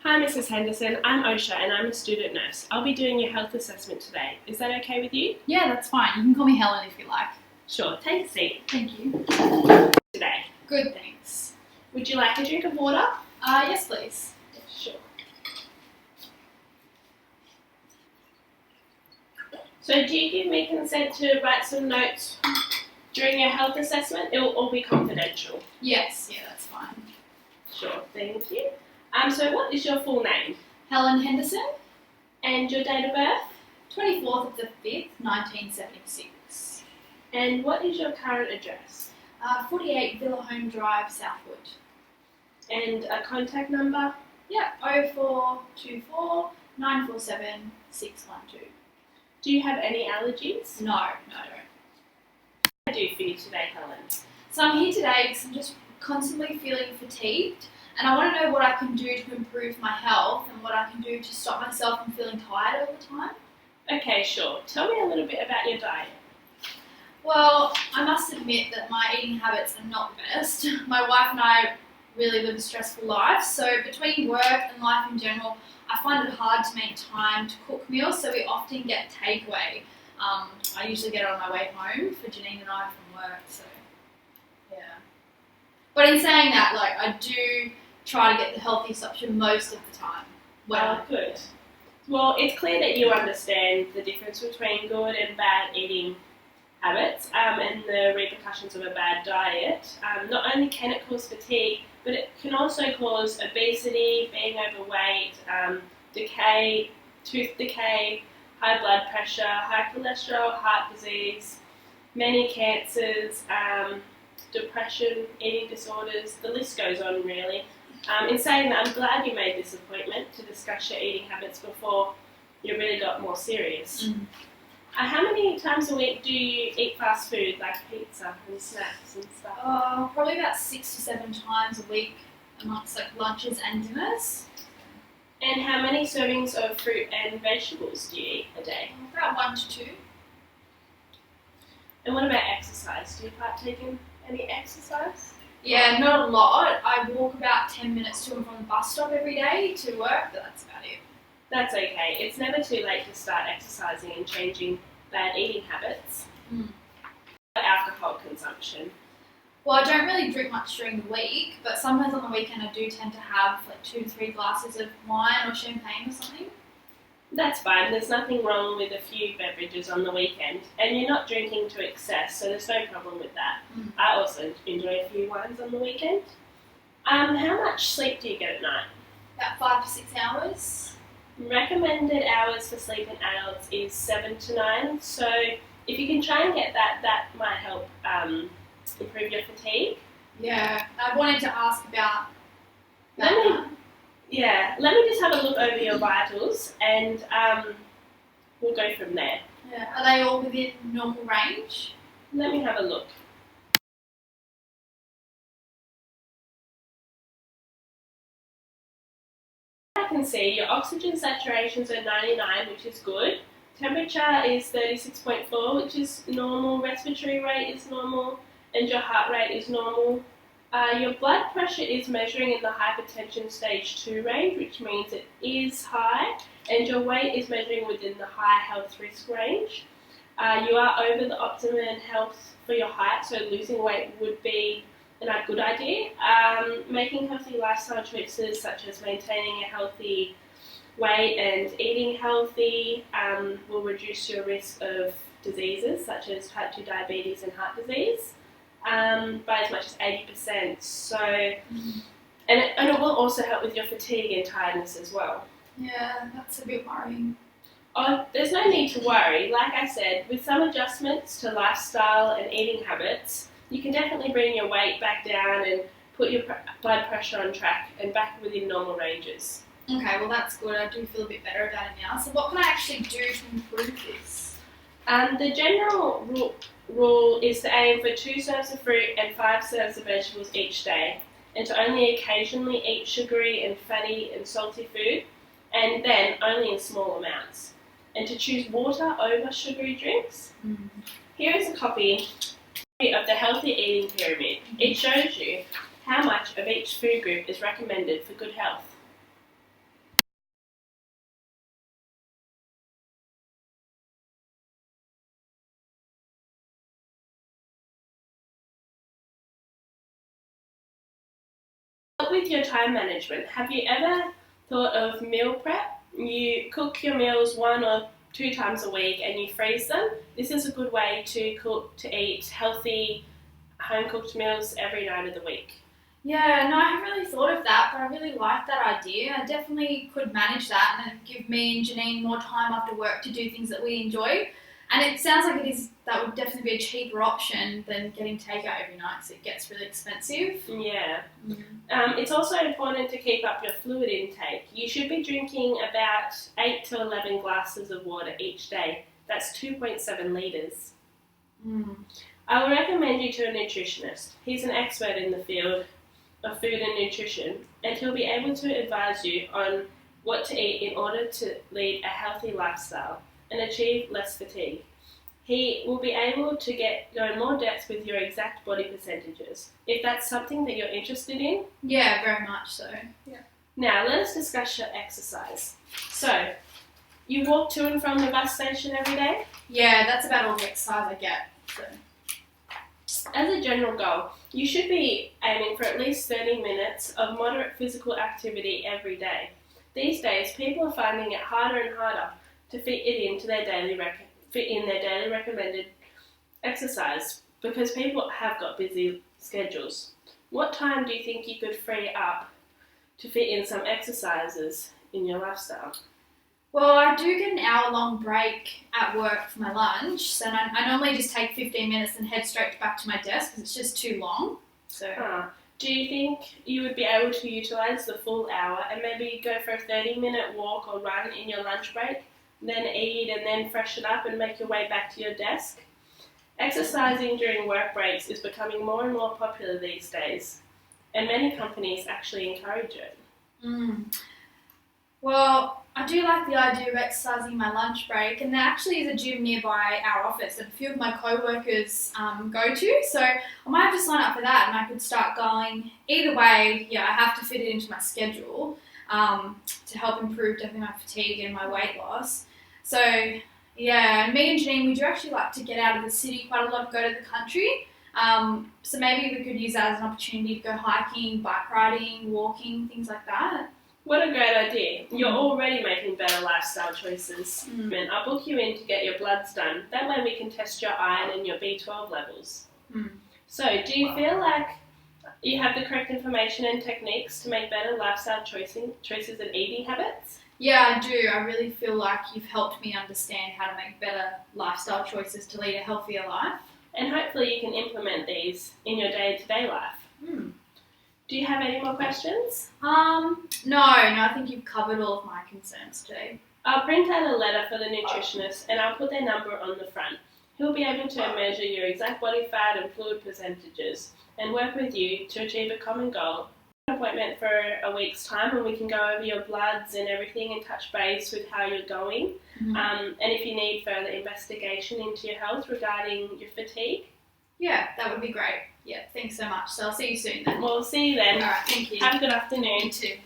Hi Mrs. Henderson, I'm Osha and I'm a student nurse. I'll be doing your health assessment today. Is that okay with you? Yeah, that's fine. You can call me Helen if you like. Sure, take a seat. Thank you. Today. Good, thanks. Would you like a drink of water? Yes please. Sure. So do you give me consent to write some notes during your health assessment? It will all be confidential. Yes, yeah, that's fine. Sure, thank you. So what is your full name? Helen Henderson, And your date of birth? 24th of the 5th, 1976. And what is your current address? 48 Villa Home Drive, Southwood. And a contact number? Yeah, 0424 947 612. Do you have any allergies? No, I don't. What can I do for you today, Helen? So I'm here today because I'm just constantly feeling fatigued and I want to know what I can do to improve my health and what I can do to stop myself from feeling tired all the time. Okay, sure. Tell me a little bit about your diet. Well, I must admit that my eating habits are not the best. My wife and I really live a stressful life, so between work and life in general, I find it hard to make time to cook meals, so we often get takeaway. I usually get it on my way home for Janine and I from work, so yeah. But in saying that, I do try to get the healthiest option most of the time. Well, good. Well, it's clear that you understand the difference between good and bad eating habits and the repercussions of a bad diet. Not only can it cause fatigue, but it can also cause obesity, being overweight, decay, tooth decay, high blood pressure, high cholesterol, heart disease, many cancers, depression, eating disorders, the list goes on really. In saying that, I'm glad you made this appointment to discuss your eating habits before you really got more serious. How many times a week do you eat fast food, like pizza and snacks and stuff? Probably about 6 to 7 times a week amongst lunches and dinners. And how many servings of fruit and vegetables do you eat a day? About 1 to 2. And what about exercise? Do you partake in any exercise? Yeah, not a lot. I walk about 10 minutes to and from the bus stop every day to work, but that's about it. That's okay. It's never too late to start exercising and changing bad eating habits. Alcohol consumption. Well, I don't really drink much during the week, but sometimes on the weekend I do tend to have 2 to 3 glasses of wine or champagne or something. That's fine. There's nothing wrong with a few beverages on the weekend, and you're not drinking to excess, so there's no problem with that. I also enjoy a few wines on the weekend. How much sleep do you get at night? About 5 to 6 hours. Recommended hours for sleep in adults is 7 to 9, so if you can try and get that, that might help improve your fatigue. Yeah, I wanted to ask about Let me just have a look over your vitals and we'll go from there. Yeah. Are they all within normal range? Let me have a look. I can see your oxygen saturations are 99, which is good. Temperature is 36.4, which is normal. Respiratory rate is normal, and your heart rate is normal. Your blood pressure is measuring in the hypertension stage 2 range, which means it is high, and your weight is measuring within the high health risk range. You are over the optimum health for your height, so losing weight would be a good idea. Making healthy lifestyle choices such as maintaining a healthy weight and eating healthy will reduce your risk of diseases such as type 2 diabetes and heart disease by as much as 80%. So, and it will also help with your fatigue and tiredness as well. Yeah, that's a bit worrying. Oh, there's no need to worry. Like I said, with some adjustments to lifestyle and eating habits, you can definitely bring your weight back down and put your blood pressure on track and back within normal ranges. Okay, well that's good. I do feel a bit better about it now. So what can I actually do to improve this? The general rule is to aim for 2 serves of fruit and 5 serves of vegetables each day, and to only occasionally eat sugary and fatty and salty food, and then only in small amounts, and to choose water over sugary drinks. Here is a copy of the healthy eating pyramid. It shows you how much of each food group is recommended for good health. with your time management, have you ever thought of meal prep? You cook your meals 1 or 2 times a week and you freeze them. This is a good way to eat healthy, home-cooked meals every night of the week. Yeah, no, I haven't really thought of that, but I really like that idea. I definitely could manage that and it'd give me and Janine more time after work to do things that we enjoy. And it sounds like that would definitely be a cheaper option than getting takeout every night, because it gets really expensive. Yeah. It's also important to keep up your fluid intake. You should be drinking about 8 to 11 glasses of water each day. That's 2.7 litres. I will recommend you to a nutritionist. He's an expert in the field of food and nutrition, and he'll be able to advise you on what to eat in order to lead a healthy lifestyle and achieve less fatigue. He will be able to go in more depth with your exact body percentages, if that's something that you're interested in. Yeah, very much so. Yeah. Now, let us discuss your exercise. So, you walk to and from the bus station every day? Yeah, that's about all the exercise I get. So. As a general goal, you should be aiming for at least 30 minutes of moderate physical activity every day. These days, people are finding it harder and harder to fit in their daily recommended exercise because people have got busy schedules. What time do you think you could free up to fit in some exercises in your lifestyle? Well, I do get an hour-long break at work for my lunch, so I normally just take 15 minutes and head straight back to my desk because it's just too long. So. Do you think you would be able to utilise the full hour and maybe go for a 30-minute walk or run in your lunch break, then eat and then freshen up and make your way back to your desk? Exercising during work breaks is becoming more and more popular these days, and many companies actually encourage it. Well, I do like the idea of exercising in my lunch break, and there actually is a gym nearby our office that a few of my co-workers go to, so I might have to sign up for that and I could start going. Either way, yeah, I have to fit it into my schedule to help improve definitely my fatigue and my weight loss. So yeah, me and Janine, we do actually like to get out of the city quite a lot, go to the country. So maybe we could use that as an opportunity to go hiking, bike riding, walking, things like that. What a great idea. You're already making better lifestyle choices. And I'll book you in to get your bloods done. That way we can test your iron and your B12 levels. So, do you feel like you have the correct information and techniques to make better lifestyle choices and eating habits? Yeah, I do. I really feel like you've helped me understand how to make better lifestyle choices to lead a healthier life. And hopefully you can implement these in your day-to-day life. Do you have any more questions? No, I think you've covered all of my concerns today. I'll print out a letter for the nutritionist and I'll put their number on the front. He'll be able to measure your exact body fat and fluid percentages and work with you to achieve a common goal. An appointment for a week's time and we can go over your bloods and everything and touch base with how you're going. And if you need further investigation into your health regarding your fatigue. Yeah, that would be great. Yeah, thanks so much. So I'll see you soon then. We'll see you then. All right, thank you. Have a good afternoon. You too.